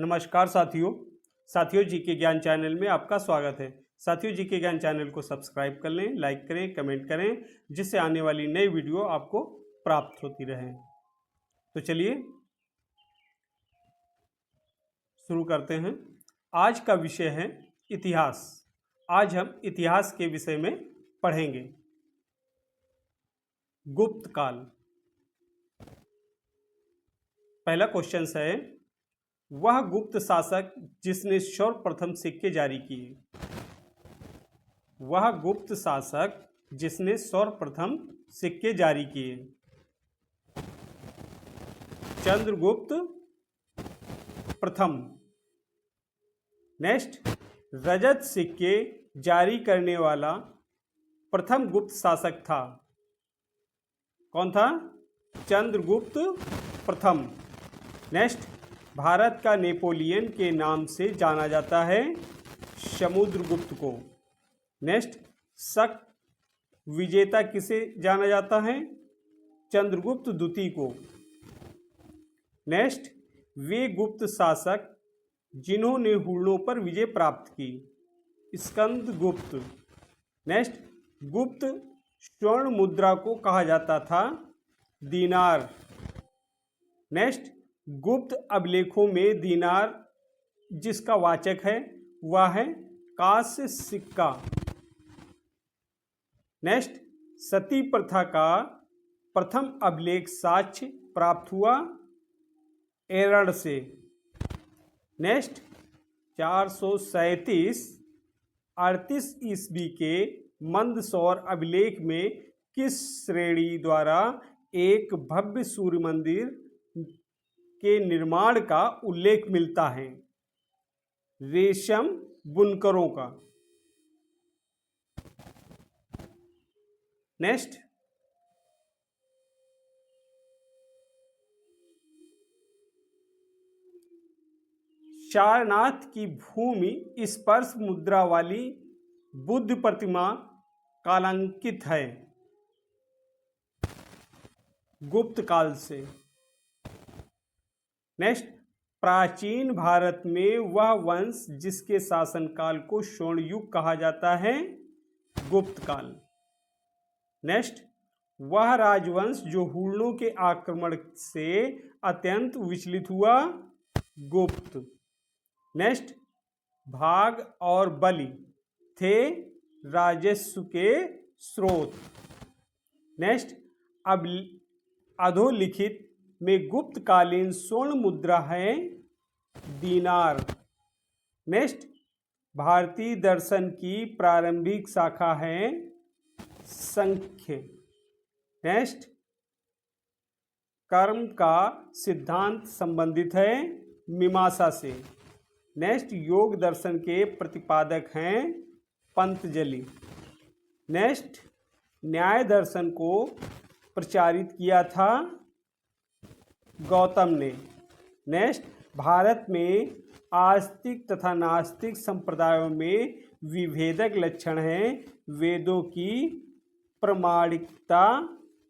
नमस्कार साथियों जीके ज्ञान चैनल में आपका स्वागत है। साथियों जीके ज्ञान चैनल को सब्सक्राइब कर लें, लाइक करें, कमेंट करें, जिससे आने वाली नई वीडियो आपको प्राप्त होती रहे। तो चलिए शुरू करते हैं। आज का विषय है इतिहास। आज हम इतिहास के विषय में पढ़ेंगे। गुप्त काल। पहला क्वेश्चन है, वह गुप्त शासक जिसने सर्वप्रथम सिक्के जारी किए। वह गुप्त शासक जिसने सर्वप्रथम सिक्के जारी किए। चंद्रगुप्त प्रथम। नेक्स्ट, रजत सिक्के जारी करने वाला प्रथम गुप्त शासक था। कौन था? चंद्रगुप्त प्रथम। नेक्स्ट, भारत का नेपोलियन के नाम से जाना जाता है समुद्रगुप्त को। नेक्स्ट, शक विजेता किसे जाना जाता है? चंद्रगुप्त द्वितीय को। नेक्स्ट, वे गुप्त शासक जिन्होंने हुल्लों पर विजय प्राप्त की। स्कंदगुप्त। नेक्स्ट, गुप्त स्वर्ण मुद्रा को कहा जाता था दीनार। नेक्स्ट, गुप्त अभिलेखों में दीनार जिसका वाचक है वह है कांस्य सिक्का। नेक्स्ट, सती प्रथा का प्रथम अभिलेख साक्ष्य प्राप्त हुआ एरड़ से। नेक्स्ट, 437 38 ईस्वी के मंदसौर अभिलेख में किस श्रेणी द्वारा एक भव्य सूर्य मंदिर के निर्माण का उल्लेख मिलता है? रेशम बुनकरों का। नेक्स्ट, सारनाथ की भूमि स्पर्श मुद्रा वाली बुद्ध प्रतिमा कालांकित है गुप्त काल से। नेक्स्ट, प्राचीन भारत में वह वंश जिसके शासनकाल को स्वर्ण युग कहा जाता है गुप्त काल। नेक्स्ट, वह राजवंश जो हुल्लों के आक्रमण से अत्यंत विचलित हुआ गुप्त। नेक्स्ट, भाग और बलि थे राजस्व के स्रोत। नेक्स्ट, अब अधोलिखित में गुप्त कालीन स्वर्ण मुद्रा है दीनार। नेक्स्ट, भारतीय दर्शन की प्रारंभिक शाखा है सांख्य। नेक्स्ट, कर्म का सिद्धांत संबंधित है मीमांसा से। नेक्स्ट, योग दर्शन के प्रतिपादक हैं पंतजलि। नेक्स्ट, न्याय दर्शन को प्रचारित किया था गौतम ने। नेक्स्ट, भारत में आस्तिक तथा नास्तिक संप्रदायों में विभेदक लक्षण हैं वेदों की प्रामाणिकता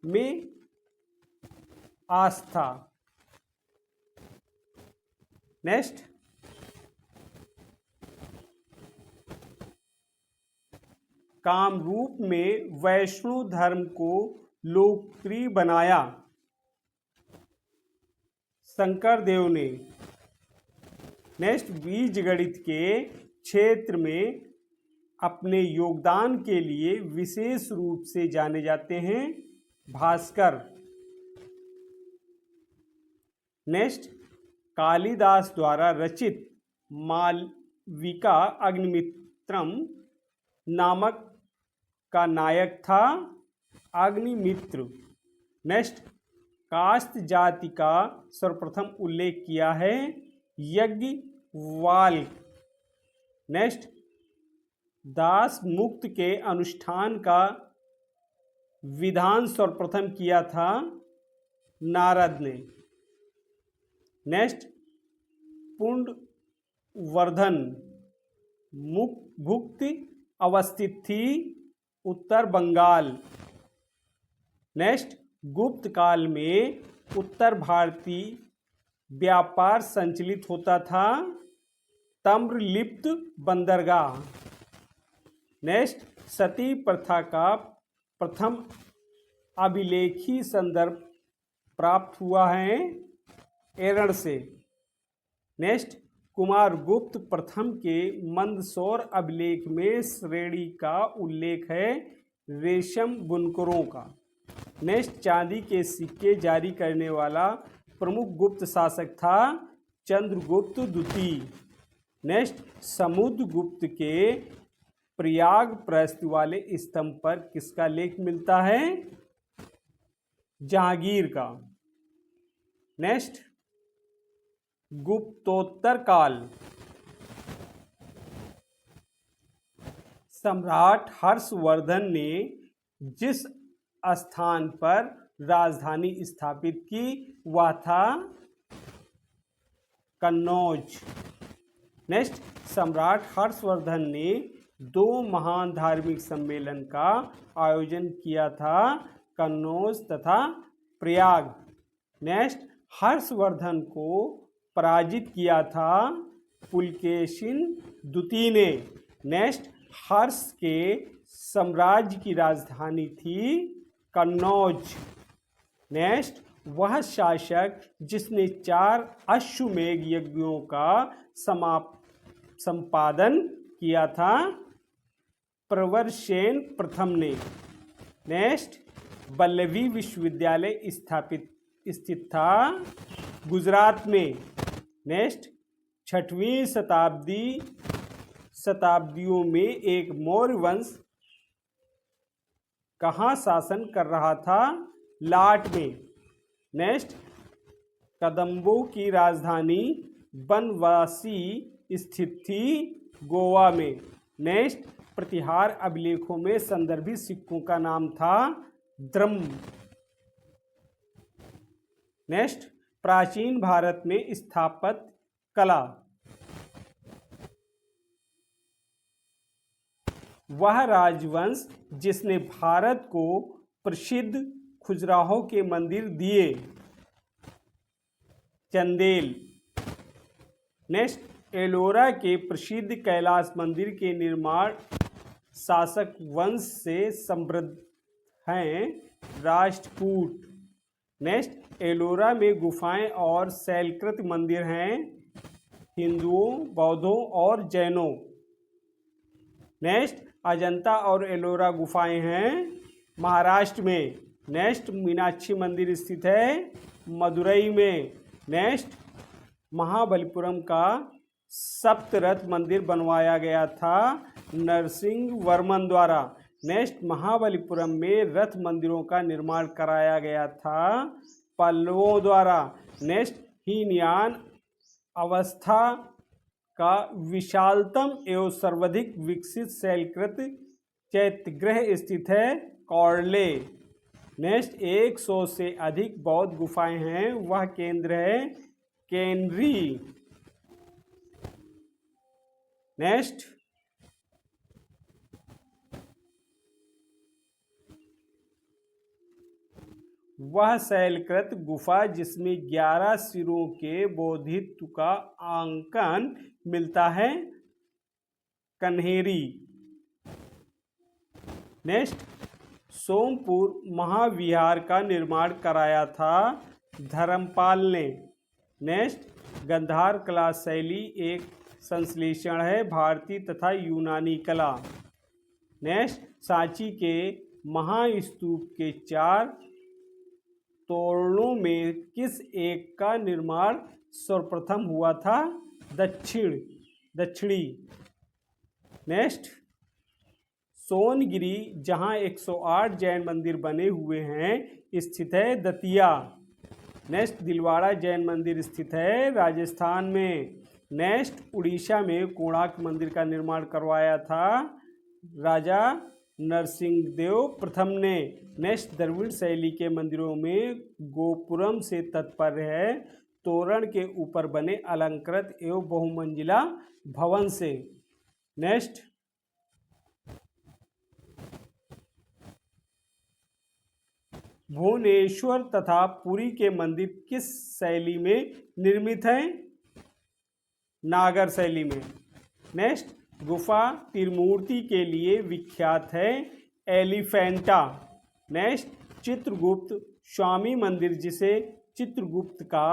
में आस्था। नेक्स्ट, कामरूप में वैष्णव धर्म को लोकप्रिय बनाया शंकर देव ने। नेक्स्ट, बीज गणित के क्षेत्र में अपने योगदान के लिए विशेष रूप से जाने जाते हैं भास्कर। नेक्स्ट, कालिदास द्वारा रचित मालविका अग्निमित्रम नामक का नायक था अग्निमित्र। नेक्स्ट, कास्त जाति का सर्वप्रथम उल्लेख किया है याज्ञवल्क्य। नेक्स्ट, दास मुक्त के अनुष्ठान का विधान सर्वप्रथम किया था नारद ने। नेक्स्ट, पुंडवर्धन भुक्ति अवस्थित थी उत्तर बंगाल। नेक्स्ट, गुप्त काल में उत्तर भारतीय व्यापार संचालित होता था। ताम्रलिप्त बंदरगाह। नेक्स्ट, सती प्रथा का प्रथम अभिलेखी संदर्भ प्राप्त हुआ है एरण से। नेक्स्ट, कुमारगुप्त प्रथम के मंदसौर अभिलेख में श्रेणी का उल्लेख है रेशम बुनकरों का। नेक्स्ट, चांदी के सिक्के जारी करने वाला प्रमुख गुप्त शासक था चंद्रगुप्त द्वितीय। नेक्स्ट, समुद्रगुप्त के प्रयाग प्रस्थ वाले स्तंभ पर किसका लेख मिलता है? जहांगीर का। नेक्स्ट, गुप्तोत्तर काल। सम्राट हर्षवर्धन ने जिस स्थान पर राजधानी स्थापित की वह था कन्नौज। नेक्स्ट, सम्राट हर्षवर्धन ने 2 महान धार्मिक सम्मेलन का आयोजन किया था कन्नौज तथा प्रयाग। नेक्स्ट, हर्षवर्धन को पराजित किया था पुलकेशिन द्वितीय ने। नेक्स्ट, हर्ष के साम्राज्य की राजधानी थी कन्नौज। नेक्स्ट, वह शासक जिसने 4 अश्वमेध यज्ञों का संपादन किया था प्रवरसेन प्रथम ने। नेक्स्ट, वल्लभी विश्वविद्यालय स्थित था गुजरात में। नेक्स्ट, 6वीं शताब्दियों में एक मौर्य वंश कहाँ शासन कर रहा था? लाट में। नेक्स्ट, कदम्बों की राजधानी बनवासी स्थित थी गोवा में। नेक्स्ट, प्रतिहार अभिलेखों में संदर्भित सिक्कों का नाम था द्रम। नेक्स्ट, प्राचीन भारत में स्थापत्य कला। वह राजवंश जिसने भारत को प्रसिद्ध खजुराहो के मंदिर दिए। चंदेल। नेक्स्ट, एलोरा के प्रसिद्ध कैलाश मंदिर के निर्माण शासक वंश से समृद्ध हैं राष्ट्रकूट। नेक्स्ट, एलोरा में गुफाएं और शैलकृत मंदिर हैं हिंदुओं, बौद्धों और जैनों। नेक्स्ट, अजंता और एलोरा गुफाएं हैं महाराष्ट्र में। नेक्स्ट, मीनाक्षी मंदिर स्थित है मदुरई में। नेक्स्ट, महाबलीपुरम का सप्तरथ मंदिर बनवाया गया था नरसिंह वर्मन द्वारा। नेक्स्ट, महाबलीपुरम में रथ मंदिरों का निर्माण कराया गया था पल्लवों द्वारा। नेक्स्ट, हीनयान अवस्था का विशालतम एवं सर्वाधिक विकसित शैलकृत चैत्यगृह स्थित है कौड़ले। नेक्स्ट, 100 से अधिक बौद्ध गुफाएं हैं वह केंद्र है केनरी। नेक्स्ट, वह शैलकृत गुफा जिसमें 11 सिरों के बोधित्व का आंकन मिलता है कन्हेरी। नेक्स्ट, सोमपुर महाविहार का निर्माण कराया था धर्मपाल ने। नेक्स्ट, गांधार कला शैली एक संश्लेषण है भारतीय तथा यूनानी कला। नेक्स्ट, सांची के महास्तूप के 4 तोरणों में किस एक का निर्माण सर्वप्रथम हुआ था? दक्षिणी। नेक्स्ट, सोनगिरी जहां 108 जैन मंदिर बने हुए हैं स्थित है दतिया। नेक्स्ट, दिलवाड़ा जैन मंदिर स्थित है राजस्थान में। नेक्स्ट, उड़ीसा में कोणार्क मंदिर का निर्माण करवाया था राजा नरसिंहदेव प्रथम ने। नेक्स्ट, द्रविड़ शैली के मंदिरों में गोपुरम से तात्पर्य है तोरण के ऊपर बने अलंकृत एवं बहुमंजिला भवन से। नेक्स्ट, भुवनेश्वर तथा पुरी के मंदिर किस शैली में निर्मित हैं? नागर शैली में। नेक्स्ट, गुफा त्रिमूर्ति के लिए विख्यात है, एलिफेंटा। नेक्स्ट, चित्रगुप्त स्वामी मंदिर, जिसे चित्रगुप्त का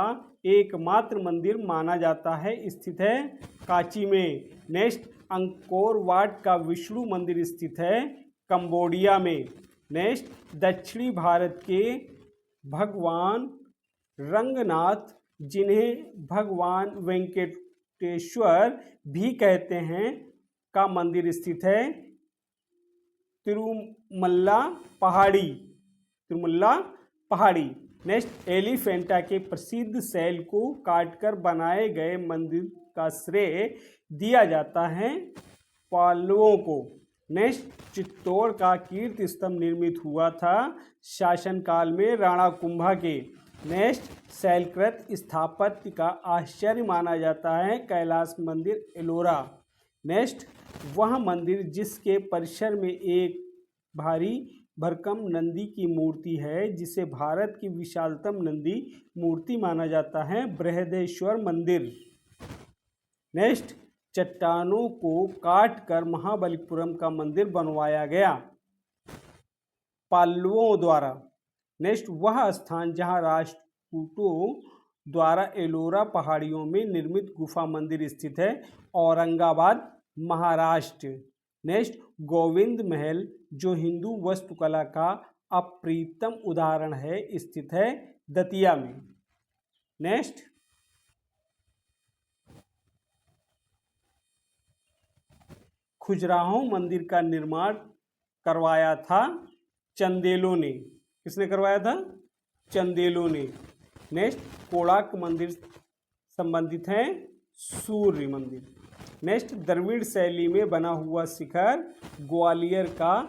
एकमात्र मंदिर माना जाता है, स्थित है कांची में। नेक्स्ट, अंकोर वाट का विष्णु मंदिर स्थित है कंबोडिया में। नेक्स्ट, दक्षिणी भारत के भगवान रंगनाथ, जिन्हें भगवान वेंकटेश्वर भी कहते हैं, का मंदिर स्थित है तिरुमल्ला पहाड़ी। तिरुमल्ला पहाड़ी। नेक्स्ट, एलिफेंटा के प्रसिद्ध शैल को काटकर बनाए गए मंदिर का श्रेय दिया जाता है पाल्लवों को। नेक्स्ट, चित्तौड़ का कीर्ति स्तंभ निर्मित हुआ था शासनकाल में राणा कुंभा के। नेक्स्ट, शैलकृत स्थापत्य का आश्चर्य माना जाता है कैलाश मंदिर, एलोरा। नेक्स्ट, वह मंदिर जिसके परिसर में एक भारी भरकम नंदी की मूर्ति है, जिसे भारत की विशालतम नंदी मूर्ति माना जाता है, बृहदेश्वर मंदिर। नेक्स्ट, चट्टानों को काटकर महाबलीपुरम का मंदिर बनवाया गया पाल्लवों द्वारा। नेक्स्ट, वह स्थान जहां राष्ट्रकूटों द्वारा एलोरा पहाड़ियों में निर्मित गुफा मंदिर स्थित है, औरंगाबाद, महाराष्ट्र। नेक्स्ट, गोविंद महल, जो हिंदू वास्तुकला का अप्रीतम उदाहरण है, स्थित है दतिया में। नेक्स्ट, खजुराहो मंदिर का निर्माण करवाया था चंदेलों ने। किसने करवाया था? चंदेलों ने। नेक्स्ट, कोणार्क मंदिर संबंधित है सूर्य मंदिर। नेक्स्ट, द्रविड़ शैली में बना हुआ शिखर, ग्वालियर का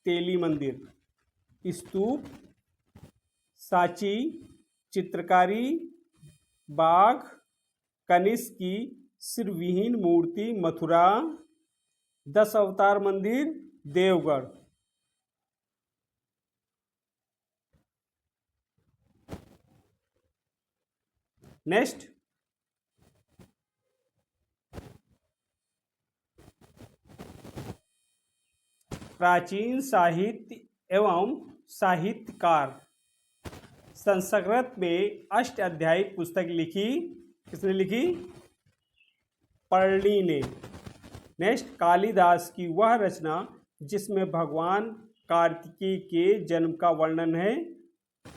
तेली मंदिर। स्तूप, सांची, चित्रकारी, बाघ, कनिष्क की सिरविहीन मूर्ति, मथुरा। 10 अवतार मंदिर, देवगढ़। नेक्स्ट, प्राचीन साहित्य एवं साहित्यकार। संस्कृत में अष्टाध्यायी पुस्तक लिखी। किसने लिखी? पर्णी ने। नेक्स्ट, कालिदास की वह रचना जिसमें भगवान कार्तिकेय के जन्म का वर्णन है,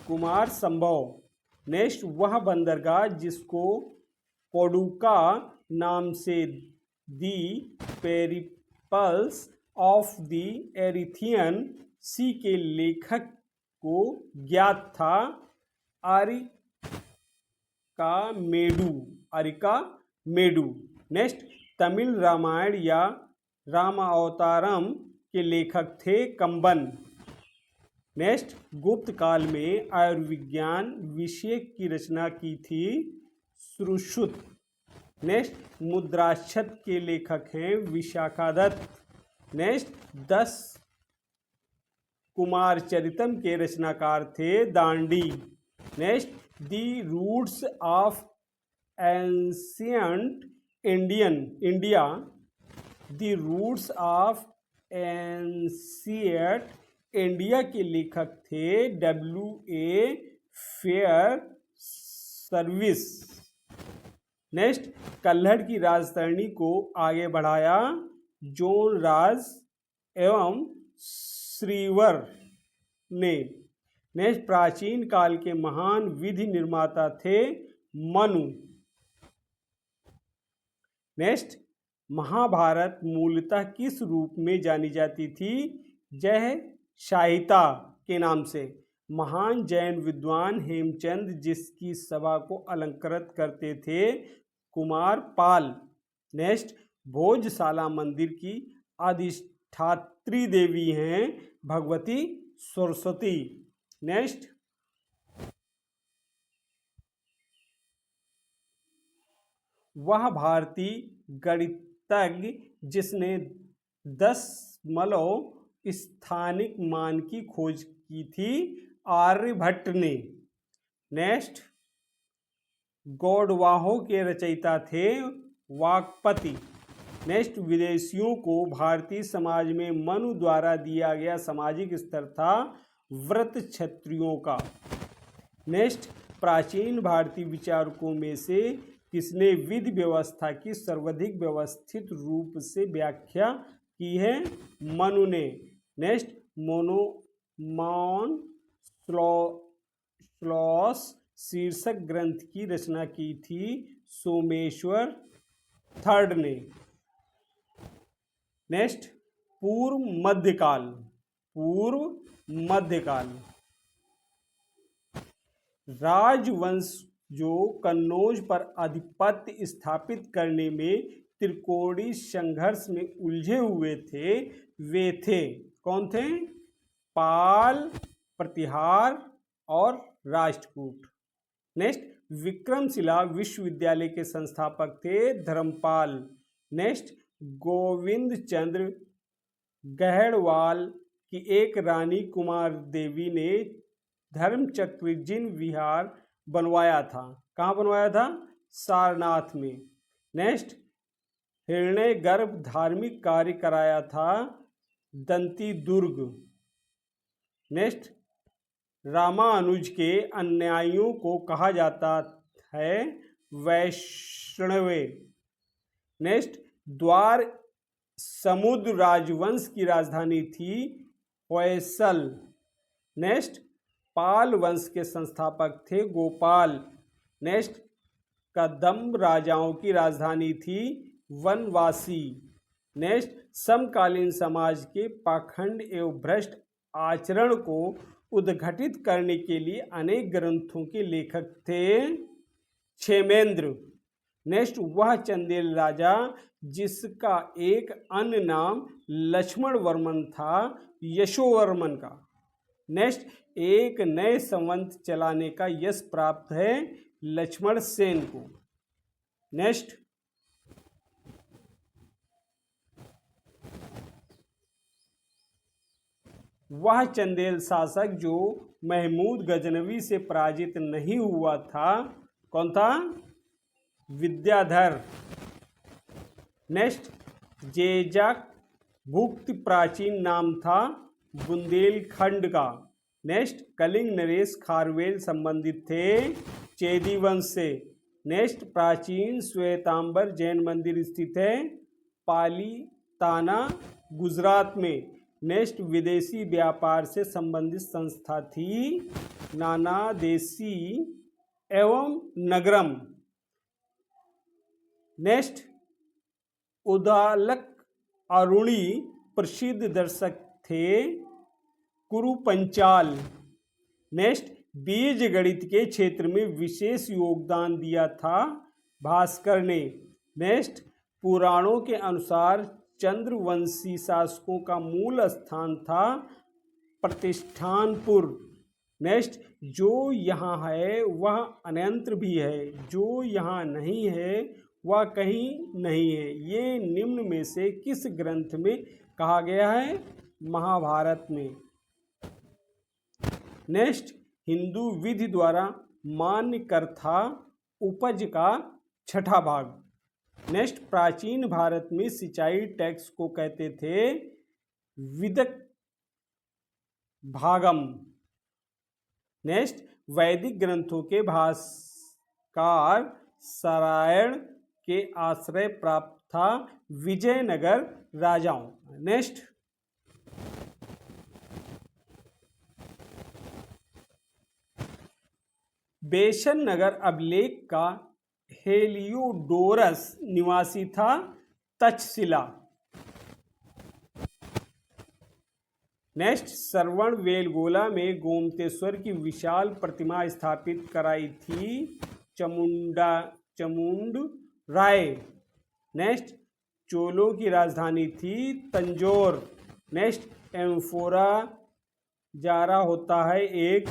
कुमार संभव। नेक्स्ट, वह बंदरगाह जिसको कोडुका नाम से दी पेरिपल्स ऑफ द एरिथियन सी के लेखक को ज्ञात था, अरिका मेडू। नेक्स्ट, तमिल रामायण या रामावतारम के लेखक थे कंबन। नेक्स्ट, गुप्त काल में आयुर्विज्ञान विषय की रचना की थी सुश्रुत। नेक्स्ट, मुद्राक्षर के लेखक हैं विशाखादत्त। नेक्स्ट, 10 कुमार चरितम के रचनाकार थे Dandi. Next, the roots of ancient India, the roots of ancient India के लेखक थे W.A. Fair service. नेक्स्ट, कल्हड़ की राजधरणी को आगे बढ़ाया जोन राज एवं श्रीवर ने। नेक्स्ट, प्राचीन काल के महान विधि निर्माता थे मनु। नेक्स्ट, महाभारत मूलतः किस रूप में जानी जाती थी? जय शाहिता के नाम से। महान जैन विद्वान हेमचंद जिसकी सभा को अलंकृत करते थे, कुमार पाल। नेक्स्ट, भोजशाला मंदिर की अधिष्ठात्री देवी हैं भगवती सरस्वती। नेक्स्ट, वह भारतीय गणितज्ञ जिसने 10 स्थानिक मान की खोज की थी, आर्यभट्ट ने। नेक्स्ट, गौड़वाहों के रचयिता थे वाकपति। नेक्स्ट, विदेशियों को भारतीय समाज में मनु द्वारा दिया गया सामाजिक स्तर था व्रत क्षत्रियों का। नेक्स्ट, प्राचीन भारतीय विचारकों में से किसने विधि व्यवस्था की सर्वाधिक व्यवस्थित रूप से व्याख्या की है? मनु ने। नेक्स्ट, मोनोमॉन श्लोस शीर्षक ग्रंथ की रचना की थी सोमेश्वर थर्ड ने। नेक्स्ट, पूर्व मध्यकाल राजवंश जो कन्नौज पर आधिपत्य स्थापित करने में त्रिकोणीय संघर्ष में उलझे हुए थे, वे थे, कौन थे? पाल, प्रतिहार और राष्ट्रकूट। नेक्स्ट, विक्रमशिला विश्वविद्यालय के संस्थापक थे धर्मपाल। नेक्स्ट, गोविंद चंद्र गहड़वाल की एक रानी कुमार देवी ने धर्मचक्र जिन विहार बनवाया था। कहाँ बनवाया था? सारनाथ में। नेक्स्ट, हिरण्यगर्भ धार्मिक कार्य कराया था दंती दुर्ग। नेक्स्ट, रामानुज के अनुयायियों को कहा जाता है वैष्णवे। नेक्स्ट, द्वार समुद्र राजवंश की राजधानी थी होयसल। नेक्स्ट, पाल वंश के संस्थापक थे गोपाल। नेक्स्ट, कदम्ब राजाओं की राजधानी थी वनवासी। नेक्स्ट, समकालीन समाज के पाखंड एवं भ्रष्ट आचरण को उद्घाटित करने के लिए अनेक ग्रंथों के लेखक थे क्षेमेंद्र। नेक्स्ट, वह चंदेल राजा जिसका एक अन्य नाम लक्ष्मण वर्मन था, यशोवर्मन का। नेक्स्ट, एक नए संवंत चलाने का यश प्राप्त है लक्ष्मण सेन को। नेक्स्ट, वह चंदेल शासक जो महमूद गजनवी से पराजित नहीं हुआ था, कौन था? विद्याधर। नेक्स्ट, जेजक भुक्त प्राचीन नाम था बुंदेलखंड का। नेक्स्ट, कलिंग नरेश खारवेल संबंधित थे चेदी वंश से। नेक्स्ट, प्राचीन श्वेतांबर जैन मंदिर स्थित है पालीताना गुजरात में। नेक्स्ट, विदेशी व्यापार से संबंधित संस्था थी नानादेशी एवं नगरम। नेक्स्ट, उदालक अरुणी प्रसिद्ध दर्शक थे कुरुपंचाल। नेक्स्ट, बीज गणित के क्षेत्र में विशेष योगदान दिया था भास्कर ने। नेक्स्ट, पुराणों के अनुसार चंद्रवंशी शासकों का मूल स्थान था प्रतिष्ठानपुर। नेक्स्ट, जो यहाँ है वह अन्यत्र भी है, जो यहाँ नहीं है वह कहीं नहीं है। ये निम्न में से किस ग्रंथ में कहा गया है? महाभारत में। नेक्स्ट, हिंदू विधि द्वारा मान्य कर्ता उपज का छठा भाग। नेक्स्ट, प्राचीन भारत में सिंचाई टैक्स को कहते थे विदक भागम। नेक्स्ट, वैदिक ग्रंथों के भाष्यकार सारायण के आश्रय प्राप्त था विजयनगर राजाओं। नेक्स्ट, बेसन नगर अभिलेख का हेलियोडोरस निवासी था तक्षशिला। नेक्स्ट, श्रवण बेलगोला में गोमतेश्वर की विशाल प्रतिमा स्थापित कराई थी चमुंड राय। नेक्स्ट, चोलों की राजधानी थी तंजौर। नेक्स्ट, एम्फोरा जारा होता है एक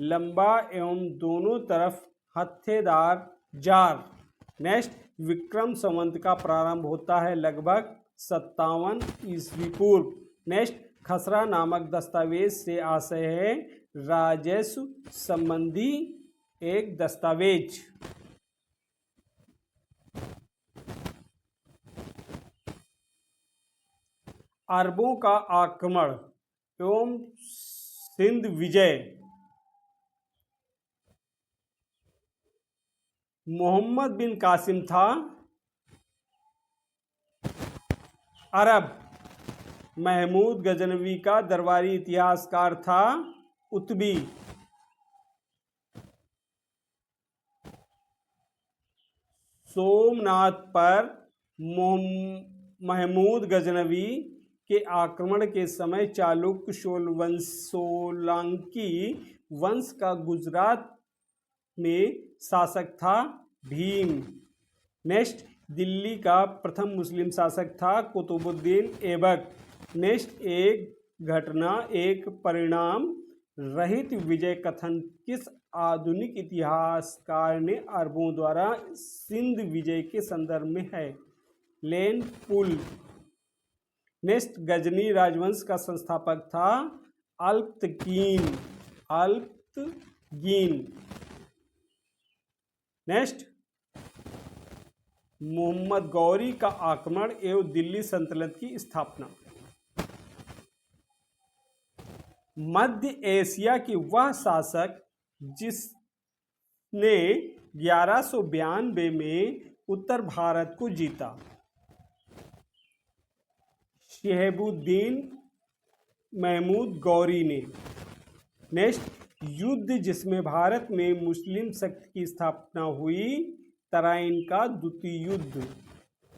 लंबा एवं दोनों तरफ हत्थेदार जार। नेक्स्ट, विक्रम संवत का प्रारंभ होता है लगभग 57 ईस्वी पूर्व। नेक्स्ट, खसरा नामक दस्तावेज से आशय है राजस्व संबंधी एक दस्तावेज। अरबों का आक्रमण एवं सिंध विजय। मोहम्मद बिन कासिम था अरब। महमूद गजनवी का दरबारी इतिहासकार था उत्बी। सोमनाथ पर महमूद गजनवी के आक्रमण के समय चालुक्य सोलंकी वंश का गुजरात में शासक था भीम। नेक्स्ट, दिल्ली का प्रथम मुस्लिम शासक था कुतुबुद्दीन ऐबक। नेक्स्ट, एक घटना एक परिणाम रहित विजय कथन किस आधुनिक इतिहासकार ने अरबों द्वारा सिंध विजय के संदर्भ में है? लेन पुल। नेक्स्ट, गजनी राजवंश का संस्थापक था अल्पतकीन। नेक्स्ट, मोहम्मद गौरी का आक्रमण एवं दिल्ली सल्तनत की स्थापना। मध्य एशिया की वह शासक जिसने 1192 में उत्तर भारत को जीता। शहबुद्दीन महमूद गौरी ने। नेक्स्ट, युद्ध जिसमें भारत में मुस्लिम शक्ति की स्थापना हुई, तराइन का द्वितीय युद्ध।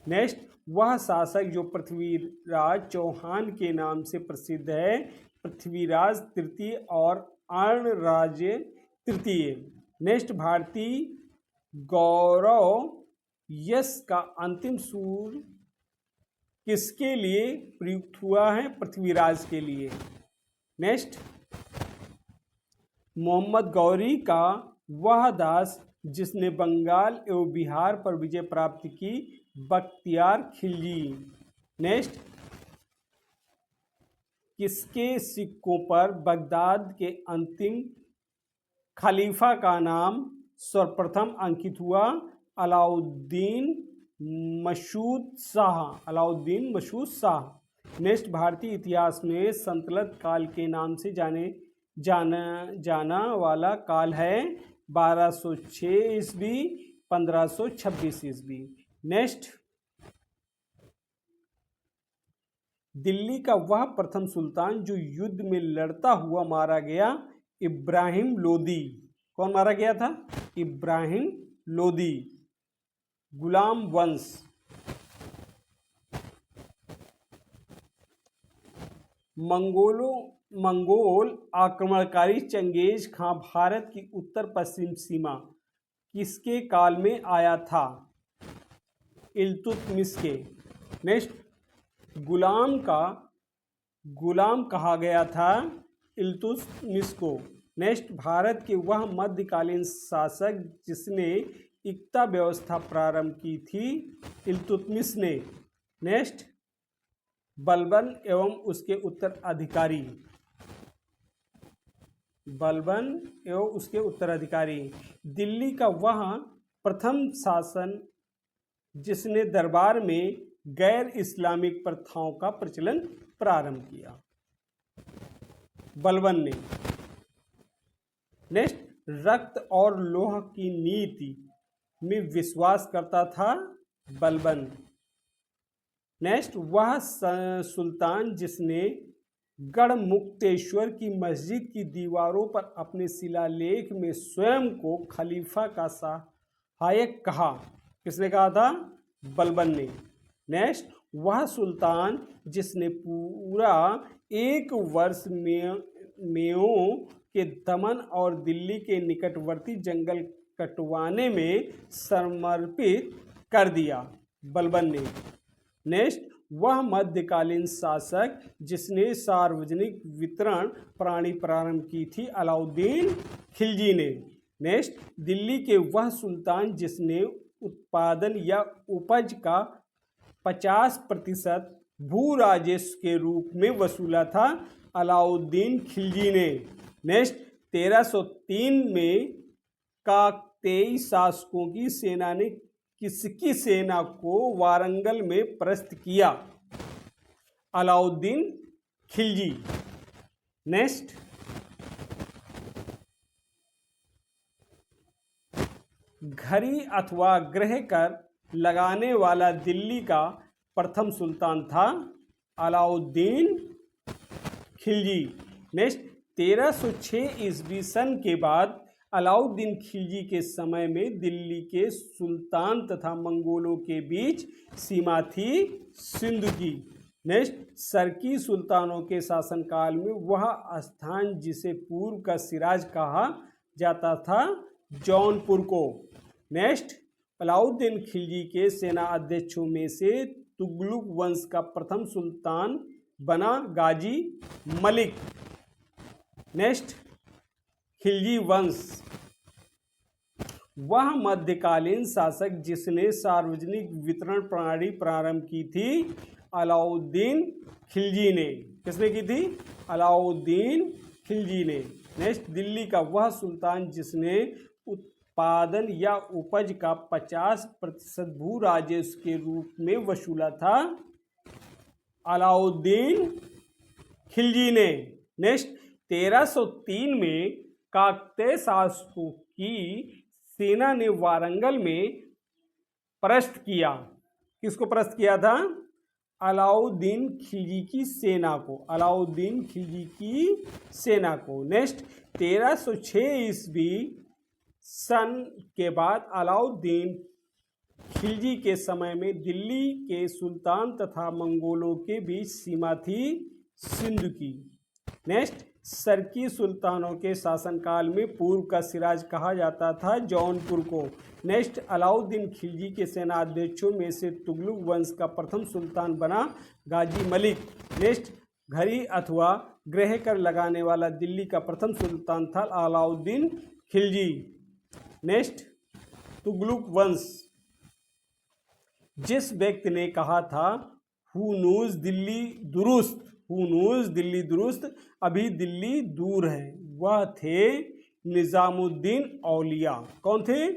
नेक्स्ट, वह शासक जो पृथ्वीराज चौहान के नाम से प्रसिद्ध है, पृथ्वीराज तृतीय और अर्णराज्य तृतीय। नेक्स्ट, भारतीय गौरव यश का अंतिम सूर किसके लिए प्रयुक्त हुआ है? पृथ्वीराज के लिए। नेक्स्ट, मोहम्मद गौरी का वह दास जिसने बंगाल एवं बिहार पर विजय प्राप्त की, बख्तियार खिलजी। नेक्स्ट, किसके सिक्कों पर बगदाद के अंतिम खलीफा का नाम सर्वप्रथम अंकित हुआ? अलाउद्दीन मशहूद शाह। नेक्स्ट, भारतीय इतिहास में सल्तनत काल के नाम से जाना वाला काल है 1206 ईस्वी 1526 ईस्वी। नेक्स्ट, दिल्ली का वह प्रथम सुल्तान जो युद्ध में लड़ता हुआ मारा गया, इब्राहिम लोदी। कौन मारा गया था? इब्राहिम लोदी। गुलाम वंश। मंगोल आक्रमणकारी चंगेज खां भारत की उत्तर पश्चिम सीमा किसके काल में आया था? इल्तुतमिश के। नेक्स्ट, गुलाम कहा गया था इल्तुतमिश को। नेक्स्ट, भारत के वह मध्यकालीन शासक जिसने इक्ता व्यवस्था प्रारंभ की थी, इल्तुतमिश ने। नेक्स्ट, बलबन एवं उसके उत्तराधिकारी। दिल्ली का वह प्रथम शासन जिसने दरबार में गैर इस्लामिक प्रथाओं का प्रचलन प्रारंभ किया, बलबन ने। नेक्स्ट, रक्त और लोह की नीति में विश्वास करता था, बलबन। नेक्स्ट, वह सुल्तान जिसने गढ़मुक्तेश्वर की मस्जिद की दीवारों पर अपने शिलालेख में स्वयं को खलीफा का सहायक कहा। किसने कहा था? बलबन ने। नेक्स्ट, वह सुल्तान जिसने पूरा एक वर्ष मेओं के दमन और दिल्ली के निकटवर्ती जंगल कटवाने में समर्पित कर दिया, बलबन ने। नेक्स्ट, वह मध्यकालीन शासक जिसने सार्वजनिक वितरण प्रणाली प्रारंभ की थी, अलाउद्दीन खिलजी ने। नेक्स्ट, दिल्ली के वह सुल्तान जिसने उत्पादन या उपज का 50% भू राजस्व के रूप में वसूला था, अलाउद्दीन खिलजी ने। नेक्स्ट, 1303 में काकतीय शासकों की सेना ने किसकी सेना को वारंगल में परास्त किया? अलाउद्दीन खिलजी। नेक्स्ट, घड़ी अथवा ग्रह कर लगाने वाला दिल्ली का प्रथम सुल्तान था? अलाउद्दीन खिलजी। नेक्स्ट, 1306 ईस्वी सन के बाद अलाउद्दीन खिलजी के समय में दिल्ली के सुल्तान तथा मंगोलों के बीच सीमा थी सिंधु की। नेक्स्ट, सरकी सुल्तानों के शासनकाल में वह स्थान जिसे पूर्व का सिराज कहा जाता था, जौनपुर को। नेक्स्ट, अलाउद्दीन खिलजी के सेना अध्यक्षों में से तुगलक वंश का प्रथम सुल्तान बना गाजी मलिक। नेक्स्ट, खिलजी वंश वह मध्यकालीन शासक जिसने सार्वजनिक वितरण प्रणाली प्रारंभ की थी, अलाउद्दीन खिलजी ने। किसने की थी? अलाउद्दीन खिलजी ने। नेक्स्ट, दिल्ली का वह सुल्तान जिसने उत्पादन या उपज का 50% भू राजस्व के रूप में वसूला था, अलाउद्दीन खिलजी ने। नेक्स्ट, 1303 में काकतीय शासकों की सेना ने वारंगल में परास्त किया। किसको परास्त किया था? अलाउद्दीन खिलजी की सेना को। अलाउद्दीन खिलजी की सेना को। नेक्स्ट, 1306 ईस्वी सन के बाद अलाउद्दीन खिलजी के समय में दिल्ली के सुल्तान तथा मंगोलों के बीच सीमा थी सिंधु की। नेक्स्ट, सरकी सुल्तानों के शासनकाल में पूर्व का सिराज कहा जाता था जौनपुर को। नेक्स्ट, अलाउद्दीन खिलजी के सेनाध्यक्षों में से तुगलक वंश का प्रथम सुल्तान बना गाजी मलिक। नेक्स्ट, घड़ी अथवा ग्रह कर लगाने वाला दिल्ली का प्रथम सुल्तान था अलाउद्दीन खिलजी। नेक्स्ट, तुगलक वंश जिस व्यक्ति ने कहा था हुनूज दिल्ली दुरुस्त, हुनूज दिल्ली दुरुस्त, अभी दिल्ली दूर है, वह थे निजामुद्दीन औलिया। कौन थे?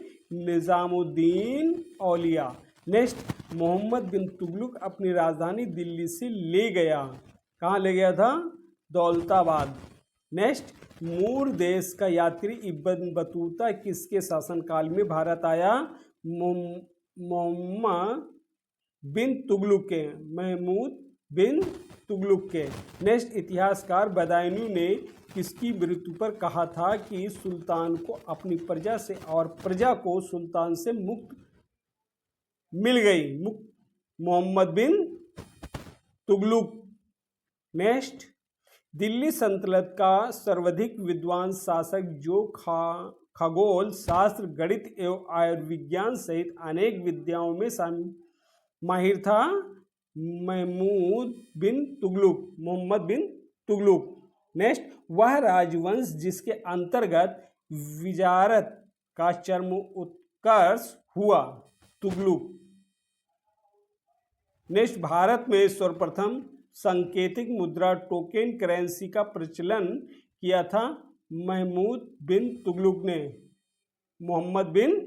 निजामुद्दीन औलिया। नेक्स्ट, मोहम्मद बिन तुगलक अपनी राजधानी दिल्ली से ले गया। कहाँ ले गया था? दौलताबाद। नेक्स्ट, मूर देश का यात्री इब्न बतूता किसके शासनकाल में भारत आया? मोहम्मद बिन तुगलक के, महमूद बिन तुगलक के। नेक्स्ट, इतिहासकार बदायूं ने किसकी मृत्यु पर कहा था कि सुल्तान को अपनी प्रजा से और प्रजा को सुल्तान से मुक्त मिल गई? मोहम्मद बिन तुगलक। नेक्स्ट, दिल्ली सल्तनत का सर्वाधिक विद्वान शासक जो खगोल शास्त्र, गणित एवं आयुर्विज्ञान सहित अनेक विद्याओं में माहिर था, महमूद बिन तुगलक, मोहम्मद बिन तुगलक। नेक्स्ट, वह राजवंश जिसके अंतर्गत विजारत का चरम उत्कर्ष हुआ, तुगलक। नेक्स्ट, भारत में सर्वप्रथम सांकेतिक मुद्रा टोकन करेंसी का प्रचलन किया था महमूद बिन तुगलक ने, मोहम्मद बिन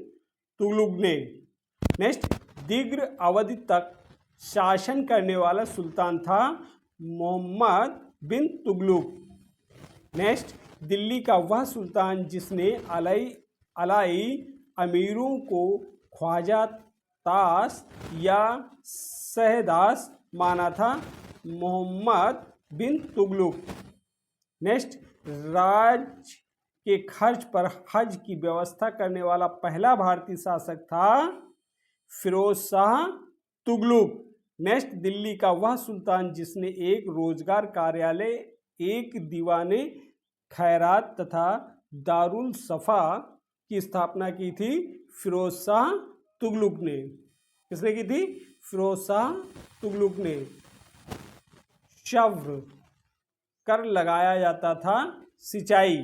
तुगलक ने। नेक्स्ट, दीर्घ अवधि तक शासन करने वाला सुल्तान था मोहम्मद बिन तुगलक। नेक्स्ट, दिल्ली का वह सुल्तान जिसने अलाई अमीरों को ख्वाजा तास या शहदास माना था, मोहम्मद बिन तुगलक। नेक्स्ट, राज्य के खर्च पर हज की व्यवस्था करने वाला पहला भारतीय शासक था फिरोज शाह तुगलक। नेक्स्ट, दिल्ली का वह सुल्तान जिसने एक रोजगार कार्यालय, एक दीवाने खैरात तथा दारुल सफा की स्थापना की थी, फिरोज शाह तुगलक ने। किसने की थी? फिरोज शाह तुगलक ने। शव्र कर लगाया जाता था सिंचाई।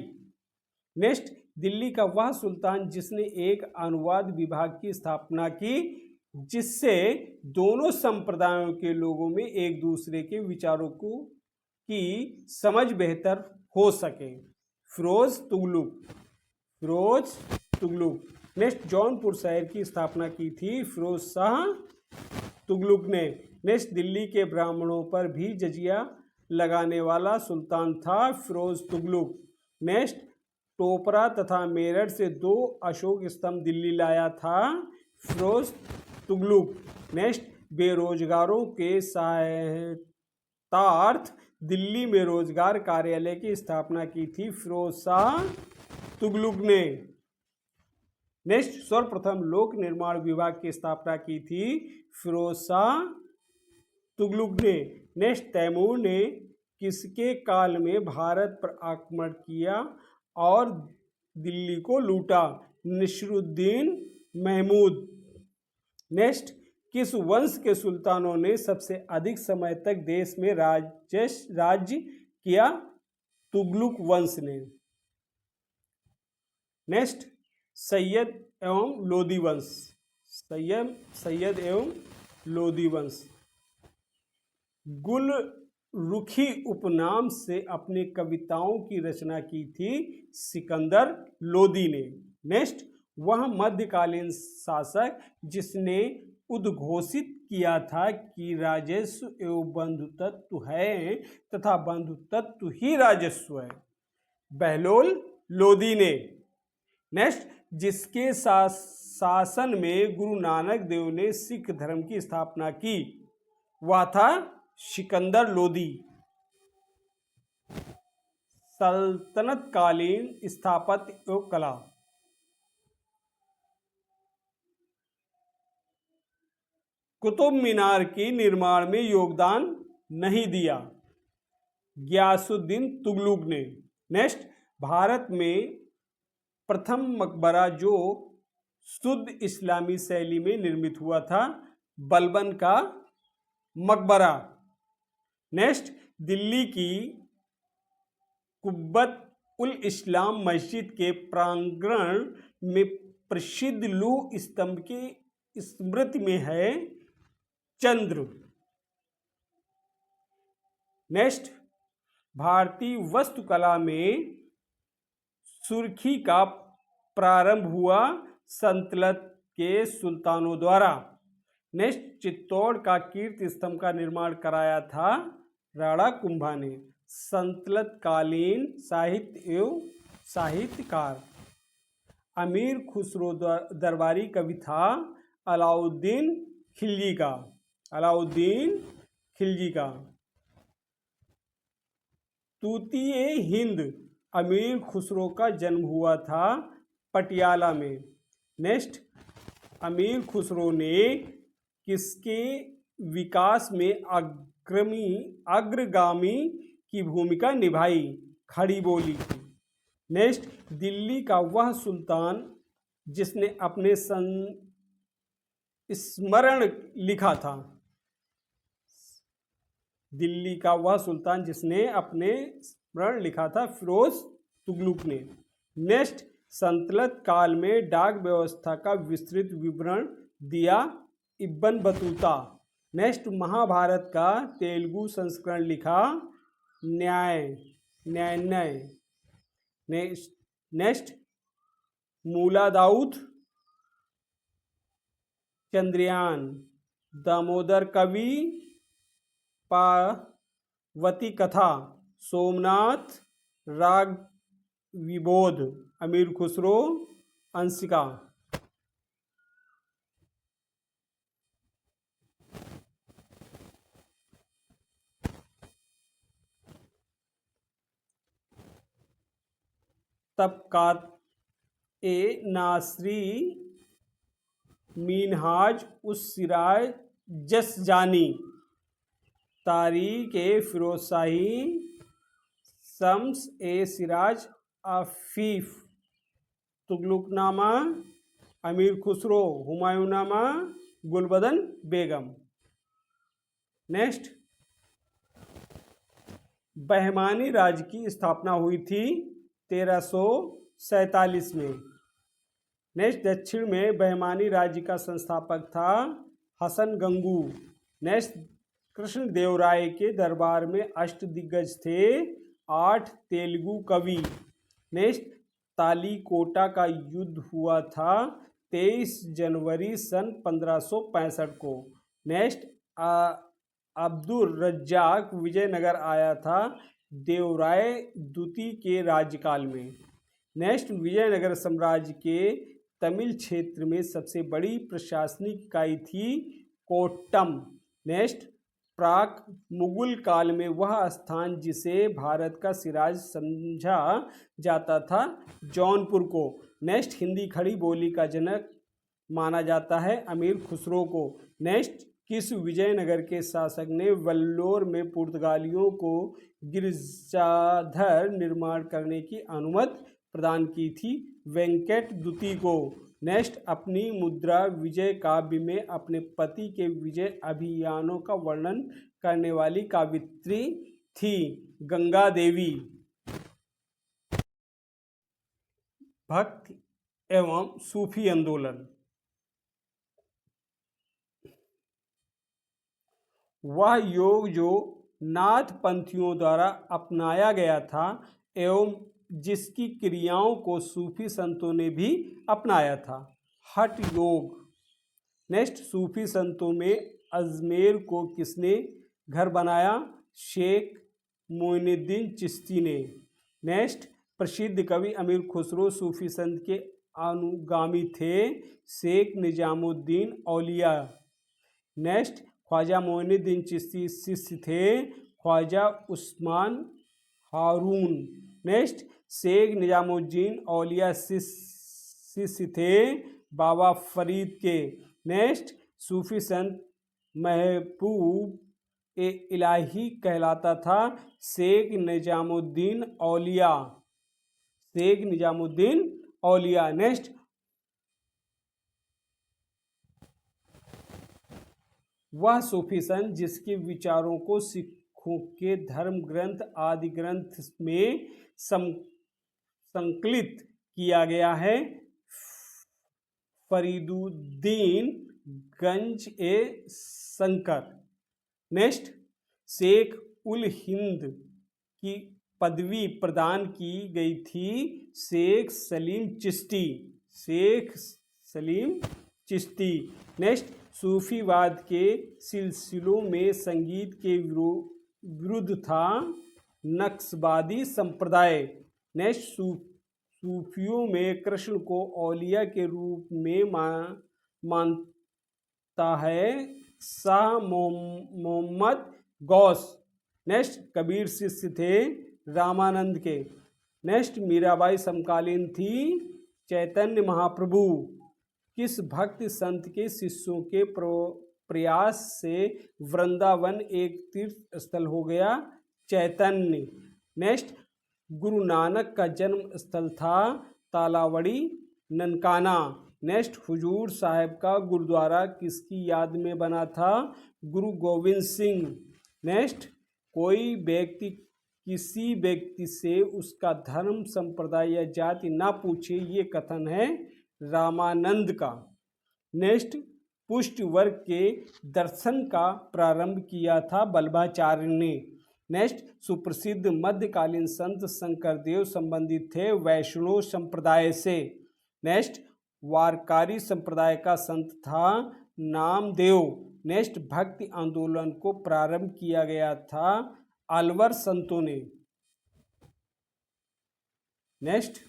नेक्स्ट, दिल्ली का वह सुल्तान जिसने एक अनुवाद विभाग की स्थापना की जिससे दोनों संप्रदायों के लोगों में एक दूसरे के विचारों की समझ बेहतर हो सके, फिरोज तुगलक, फिरोज तुगलक। नेक्स्ट, जौनपुर शहर की स्थापना की थी फिरोज शाह तुगलक ने। नेक्स्ट, दिल्ली के ब्राह्मणों पर भी जजिया लगाने वाला सुल्तान था फिरोज तुगलक। नेक्स्ट, टोपरा तथा मेरठ से 2 अशोक स्तंभ दिल्ली लाया था फिरोज तुगलक। नेक्स्ट, बेरोजगारों के सहायतार्थ दिल्ली में रोजगार कार्यालय की स्थापना की थी फिरोज शाह तुगलक ने। नेक्स्ट, सर्वप्रथम लोक निर्माण विभाग की स्थापना की थी फिरोज शाह तुगलक ने। नेक्स्ट, तैमूर ने किसके काल में भारत पर आक्रमण किया और दिल्ली को लूटा? नसीरुद्दीन महमूद। नेक्स्ट, किस वंश के सुल्तानों ने सबसे अधिक समय तक देश में राज्य किया? तुगलक वंश ने। नेक्स्ट, सैयद एवं लोदी वंश, सैयद एवं लोदी वंश। गुलरुखी उपनाम से अपनी कविताओं की रचना की थी सिकंदर लोदी ने। नेक्स्ट, वह मध्यकालीन शासक जिसने उद्घोषित किया था कि राजस्व एवं बंधुत्व है तथा बंधुत्व ही राजस्व है? बहलोल लोदी ने। नेक्स्ट, जिसके शासन में गुरु नानक देव ने सिख धर्म की स्थापना की, वह था सिकंदर लोदी। सल्तनतकालीन स्थापत्य एवं कला। कुतुब मीनार के निर्माण में योगदान नहीं दिया? गियासुद्दीन तुगलक ने। नेक्स्ट, भारत में प्रथम मकबरा जो शुद्ध इस्लामी शैली में निर्मित हुआ था, बलबन का मकबरा। नेक्स्ट, दिल्ली की कुब्बत उल इस्लाम मस्जिद के प्रांगण में प्रसिद्ध लौह स्तंभ की स्मृति में है चंद्र। नेक्स्ट, भारतीय वास्तुकला में सुर्खी का प्रारंभ हुआ सल्तनत के सुल्तानों द्वारा। नेक्स्ट, चित्तौड़ का कीर्ति स्तंभ का निर्माण कराया था राणा कुंभा ने। सल्तनतकालीन साहित्य एवं साहित्यकार। अमीर खुसरो दरबारी कवि था अलाउद्दीन खिलजी का, अलाउद्दीन खिलजी का। तूतीय हिंद अमीर खुसरो का जन्म हुआ था पटियाला में। नेक्स्ट, अमीर खुसरो ने किसके विकास में अग्रगामी की भूमिका निभाई? खड़ी बोली की। नेक्स्ट, दिल्ली का वह सुल्तान जिसने अपने स्मरण लिखा था, दिल्ली का वह सुल्तान जिसने अपने स्मरण लिखा था, फिरोज तुगलक ने। नेक्स्ट, सल्तनत काल में डाक व्यवस्था का विस्तृत विवरण दिया इब्न बतूता। नेक्स्ट, महाभारत का तेलुगु संस्करण लिखा न्याय। नेक्स्ट, मूला दाऊद चंद्रयान। दामोदर कवि पार्वती कथा। सोमनाथ राग विबोध। अमीर खुसरो अंशिका। तबकात ए नासरी मिनहाज उस सिराज जसजानी। तारीख ए फिरोजशाही शम्स ए सिराज अफीफ। तुगलकनामा अमीर खुसरो। हुमायूंनामा गुलबदन बेगम। नेक्स्ट, बहमानी राज्य की स्थापना हुई थी 1347 में। नेक्स्ट, दक्षिण में बहमानी राज्य का संस्थापक था हसन गंगू। नेक्स्ट, कृष्णदेवराय के दरबार में अष्टदिग्गज थे 8 तेलुगु कवि। नेक्स्ट तालीकोटा का युद्ध हुआ था 23 जनवरी सन 1565 को। नेक्स्ट अब्दुल रज्जाक विजयनगर आया था देवराय द्वितीय के राज्यकाल में। नेक्स्ट विजयनगर साम्राज्य के तमिल क्षेत्र में सबसे बड़ी प्रशासनिक इकाई थी कोट्टम। नेक्स्ट प्राक मुगल काल में वह स्थान जिसे भारत का सिराज समझा जाता था जौनपुर को। नेक्स्ट हिंदी खड़ी बोली का जनक माना जाता है अमीर खुसरो को। नेक्स्ट किस विजयनगर के शासक ने वल्लोर में पुर्तगालियों को गिरजाघर निर्माण करने की अनुमति प्रदान की थी? वेंकट द्वितीय को। नेक्स्ट अपनी मुद्रा विजय काव्य में अपने पति के विजय अभियानों का वर्णन करने वाली काव्यत्री थी गंगा देवी। भक्ति एवं सूफी आंदोलन। वह योग जो नाथ पंथियों द्वारा अपनाया गया था एवं जिसकी क्रियाओं को सूफी संतों ने भी अपनाया था, हठ योग। नेक्स्ट सूफी संतों में अजमेर को किसने घर बनाया? शेख मोइनुद्दीन चिश्ती ने। नेक्स्ट प्रसिद्ध कवि अमीर खुसरो सूफी संत के अनुगामी थे शेख निजामुद्दीन औलिया। नेक्स्ट ख्वाजा मोइनुद्दीन चिश्ती शिष्य थे ख्वाजा उस्मान हारून। नेक्स्ट शेख निजामुद्दीन औलिया शिष्य थे बाबा फरीद के। नेक्स्ट सूफी संत महबूब ए इलाही कहलाता था शेख निजामुद्दीन औलिया। शेख निजामुद्दीन औलिया। नेक्स्ट वह सूफी संत जिसके विचारों को सिखों के धर्म ग्रंथ आदि ग्रंथ में संकलित किया गया है फरीदुद्दीन गंज ए शंकर। नेक्स्ट शेख उल हिंद की पदवी प्रदान की गई थी शेख सलीम चिश्ती। शेख सलीम चिश्ती। नेक्स्ट सूफीवाद के सिलसिलों में संगीत के विरुद्ध था नक्शबादी संप्रदाय। नेक्स्ट सूफियों में कृष्ण को औलिया के रूप में मानता है शाह मोहम्मद गौस। नेक्स्ट कबीर शिष्य थे रामानंद के। नेक्स्ट मीराबाई समकालीन थी चैतन्य महाप्रभु। किस भक्त संत के शिष्यों के प्रयास से वृंदावन एक तीर्थ स्थल हो गया? चैतन्य। नेक्स्ट गुरु नानक का जन्म स्थल था तालावड़ी ननकाना। नेक्स्ट हुजूर साहब का गुरुद्वारा किसकी याद में बना था? गुरु गोविंद सिंह। नेक्स्ट कोई व्यक्ति किसी व्यक्ति से उसका धर्म संप्रदाय या जाति ना पूछे, ये कथन है रामानंद का। नेक्स्ट पुष्ट वर्ग के दर्शन का प्रारंभ किया था वल्लभाचार्य ने। नेक्स्ट सुप्रसिद्ध मध्यकालीन संत शंकरदेव संबंधित थे वैष्णव संप्रदाय से। नेक्स्ट वारकारी संप्रदाय का संत था नामदेव। नेक्स्ट भक्ति आंदोलन को प्रारंभ किया गया था अलवर संतों ने। नेक्स्ट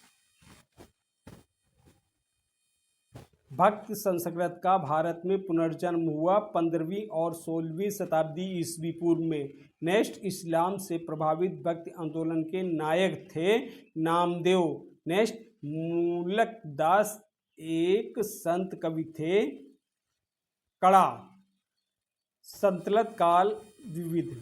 भक्त संस्कृत का भारत में पुनर्जन्म हुआ 15वीं और 16वीं शताब्दी ईस्वी पूर्व में। नेक्स्ट इस्लाम से प्रभावित भक्ति आंदोलन के नायक थे नामदेव। नेक्स्ट मूलक दास एक संत कवि थे। कड़ा संतलत काल विविध।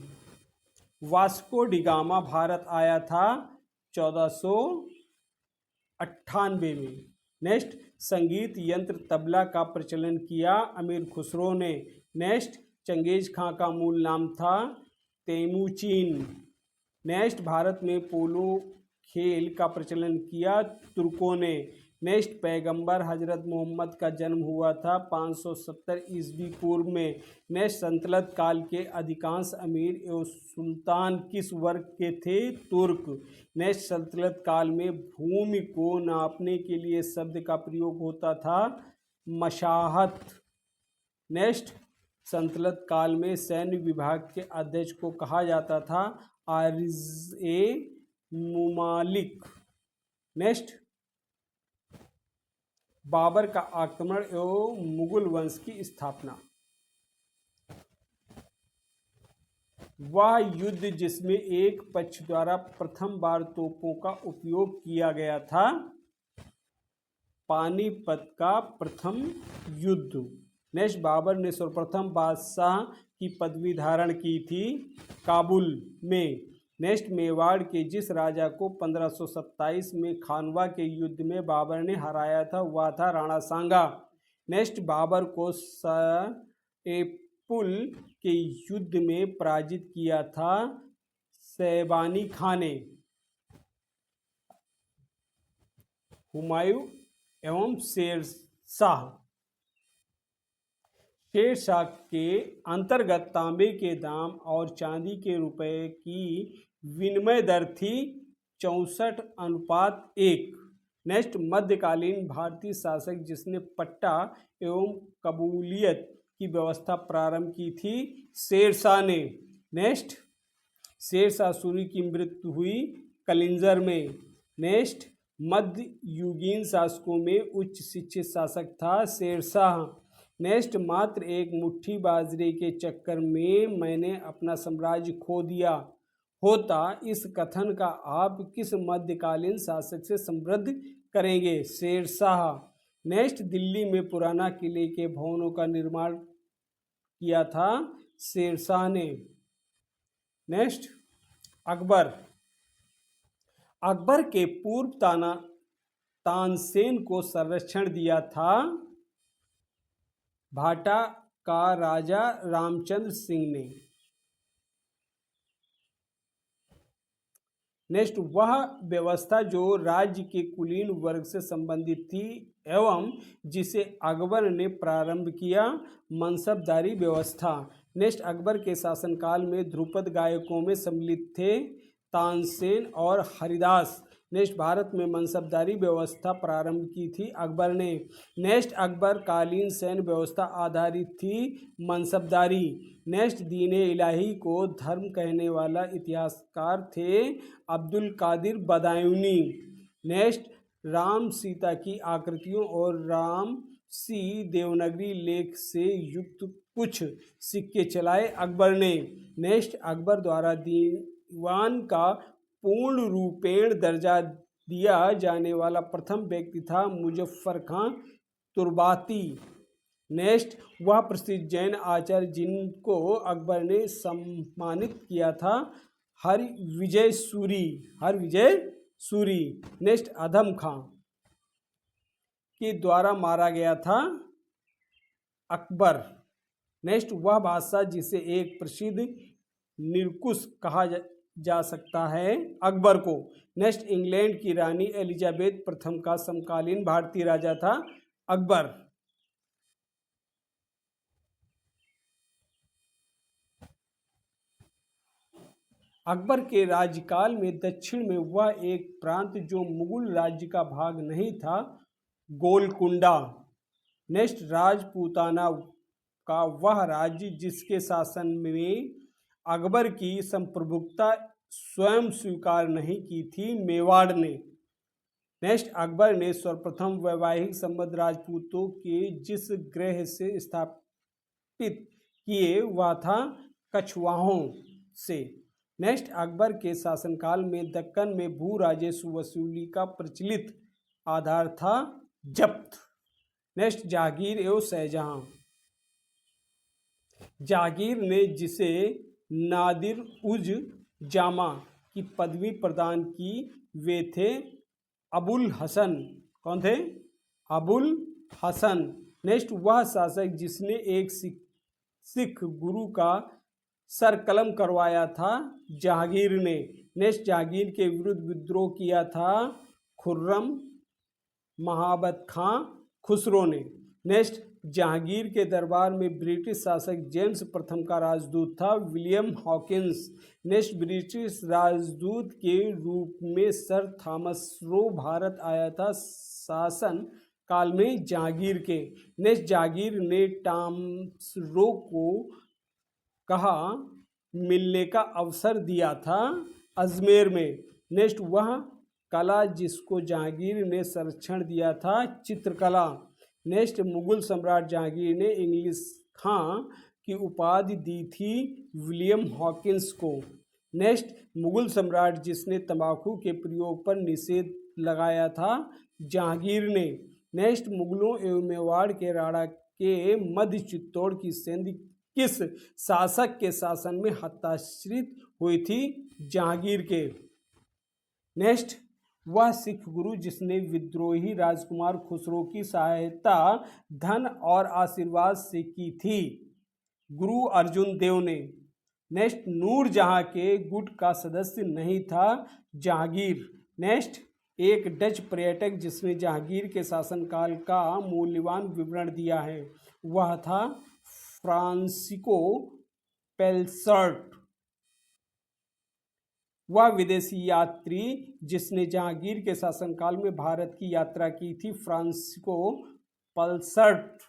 वास्को डिगामा भारत आया था 1498 में। नेक्स्ट संगीत यंत्र तबला का प्रचलन किया अमीर खुसरो ने। नेक्स्ट चंगेज खां का मूल नाम था तेमुचीन। नेक्स्ट भारत में पोलो खेल का प्रचलन किया तुर्कों ने। नेक्स्ट पैगंबर हजरत मोहम्मद का जन्म हुआ था 570 ईस्वी पूर्व में। नेक्स्ट सल्तनत काल के अधिकांश अमीर एवं सुल्तान किस वर्ग के थे? तुर्क। नेक्स्ट सल्तनत काल में भूमि को नापने के लिए शब्द का प्रयोग होता था मशाहत। नेक्स्ट सल्तनत काल में सैन्य विभाग के अध्यक्ष को कहा जाता था आरिज़-ए मुमालिक। नेक्स्ट बाबर का आक्रमण एवं मुगल वंश की स्थापना। वह युद्ध जिसमें एक पक्ष द्वारा प्रथम बार तोपों का उपयोग किया गया था, पानीपत का प्रथम युद्ध। नेक्स्ट बाबर ने सर्वप्रथम बादशाह की पदवी धारण की थी काबुल में। नेक्स्ट मेवाड़ के जिस राजा को 1527 में खानवा के युद्ध में बाबर ने हराया था वह था राणा सांगा। नेक्स्ट बाबर को सैपुल के युद्ध में पराजित किया था शैबानी खां ने। हुमायूं एवं शेरशाह। शेरशाह के अंतर्गत तांबे के दाम और चांदी के रुपए की विनिमय दर थी 64:1। नेक्स्ट मध्यकालीन भारतीय शासक जिसने पट्टा एवं कबूलियत की व्यवस्था प्रारंभ की थी शेरशाह ने। नेक्स्ट शेरशाह सूरी की मृत्यु हुई कलिंजर में। नेक्स्ट मध्य युगीन शासकों में उच्च शिक्षित शासक था शेरशाह। नेक्स्ट मात्र एक मुट्ठी बाजरे के चक्कर में मैंने अपना साम्राज्य खो दिया होता, इस कथन का आप किस मध्यकालीन शासक से संबद्ध करेंगे? शेरशाह। नेक्स्ट दिल्ली में पुराना किले के भवनों का निर्माण किया था शेरशाह ने। नेक्स्ट अकबर। अकबर के पूर्व तानसेन को संरक्षण दिया था भाटा का राजा रामचंद्र सिंह ने। नेक्स्ट वह व्यवस्था जो राज्य के कुलीन वर्ग से संबंधित थी एवं जिसे अकबर ने प्रारंभ किया, मनसबदारी व्यवस्था। नेक्स्ट अकबर के शासनकाल में ध्रुपद गायकों में सम्मिलित थे तानसेन और हरिदास। नेक्स्ट भारत में मनसबदारी व्यवस्था प्रारंभ की थी अकबर ने। नेक्स्ट अकबर कालीन सैन्य व्यवस्था आधारित थी मनसबदारी। नेक्स्ट दीन इलाही को धर्म कहने वाला इतिहासकार थे अब्दुल कादिर बदायूनी। नेक्स्ट राम सीता की आकृतियों और राम सी देवनागरी लेख से युक्त कुछ सिक्के चलाए अकबर ने। नेक्स्ट अकबर द्वारा दीवान का पूर्ण रूपेण दर्जा दिया जाने वाला प्रथम व्यक्ति था मुजफ्फर खां तुर्बाती। नेक्स्ट वह प्रसिद्ध जैन आचार्य जिनको अकबर ने सम्मानित किया था हरविजय सूरी। नेक्स्ट अधम खां के द्वारा मारा गया था अकबर। नेक्स्ट वह बादशाह जिसे एक प्रसिद्ध निरकुश कहा जा सकता है अकबर को। नेक्स्ट इंग्लैंड की रानी एलिजाबेथ प्रथम का समकालीन भारतीय राजा था अकबर। अकबर के राज्यकाल में दक्षिण में वह एक प्रांत जो मुगल राज्य का भाग नहीं था, गोलकुंडा। नेक्स्ट राजपूताना का वह राज्य जिसके शासन में अकबर की संप्रभुता स्वयं स्वीकार नहीं की थी, मेवाड़ ने। नेक्स्ट अकबर ने सर्वप्रथम वैवाहिक संबंध राजपूतों के जिस ग्रह से स्थापित किए वह था कछवाहों से। नेक्स्ट अकबर के शासनकाल में दक्कन में भू राजस्व वसूली का प्रचलित आधार था जब्त। नेक्स्ट जहांगीर एवं शाहजहां। जहांगीर ने जिसे नादिर उज जामा की पदवी प्रदान की वे थे अबुल हसन। कौन थे? अबुल हसन। नेक्स्ट वह शासक जिसने एक सिख गुरु का सर कलम करवाया था जहांगीर ने। नेक्स्ट जहांगीर के विरुद्ध विद्रोह किया था खुर्रम महाबत खां खुसरो ने। नेक्स्ट, जहांगीर के दरबार में ब्रिटिश शासक जेम्स प्रथम का राजदूत था विलियम हॉकिंस। नेक्स्ट, ब्रिटिश राजदूत के रूप में सर थॉमस रो भारत आया था शासन काल में जहांगीर के। नेक्स्ट, जहांगीर ने टॉमस रो को कहा मिलने का अवसर दिया था अजमेर में। नेक्स्ट, वह कला जिसको जहांगीर ने संरक्षण दिया था चित्रकला। नेक्स्ट, मुगल सम्राट जहांगीर ने इंग्लिश खां की उपाधि दी थी विलियम हॉकिंस को। नेक्स्ट, मुगल सम्राट जिसने तंबाकू के प्रयोग पर निषेध लगाया था जहांगीर ने। नेक्स्ट, मुगलों एवं मेवाड़ के राणा के मध्य चित्तौड़ की संधि किस शासक के शासन में हस्ताक्षरित हुई थी जहांगीर के। नेक्स्ट, वह सिख गुरु जिसने विद्रोही राजकुमार खुसरो की सहायता धन और आशीर्वाद से की थी गुरु अर्जुन देव ने। नेक्स्ट, नूरजहां के गुट का सदस्य नहीं था जहांगीर। नेक्स्ट, एक डच पर्यटक जिसने जहांगीर के शासनकाल का मूल्यवान विवरण दिया है वह था फ्रांसिस्को पेल्सर्ट। वह विदेशी यात्री जिसने जहांगीर के शासनकाल में भारत की यात्रा की थी फ्रांसिस्को पेल्सर्ट।